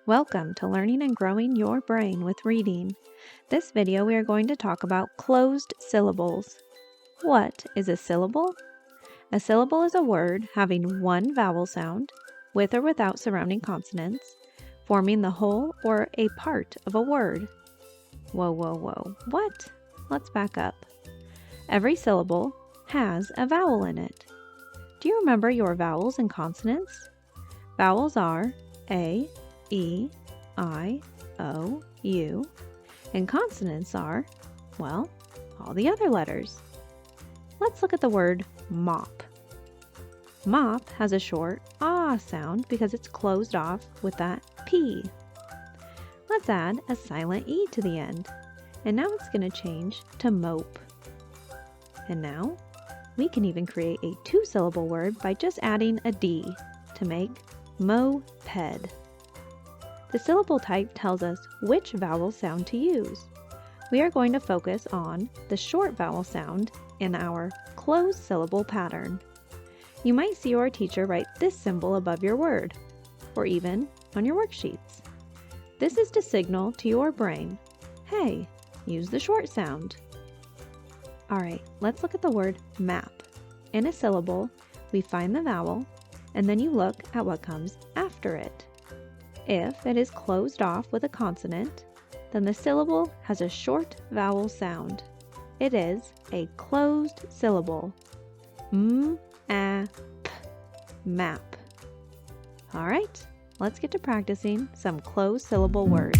Welcome to Learning and Growing Your Brain with Reading. This video we are going to talk about closed syllables. What is a syllable? A syllable is a word having one vowel sound, with or without surrounding consonants, forming the whole or a part of a word. Whoa. What? Let's back up. Every syllable has a vowel in it. Do you remember your vowels and consonants? Vowels are A, E, I, O, U, and consonants are, well, all the other letters. Let's look at the word mop. Mop has a short ah sound because it's closed off with that P. Let's add a silent E to the end, and now it's going to change to mope. And now we can even create a two-syllable word by just adding a D to make moped. The syllable type tells us which vowel sound to use. We are going to focus on the short vowel sound in our closed syllable pattern. You might see your teacher write this symbol above your word, or even on your worksheets. This is to signal to your brain, hey, use the short sound. Alright, let's look at the word map. In a syllable, we find the vowel, and then you look at what comes after it. If it is closed off with a consonant, then the syllable has a short vowel sound. It is a closed syllable. Map. Alright, let's get to practicing some closed syllable words.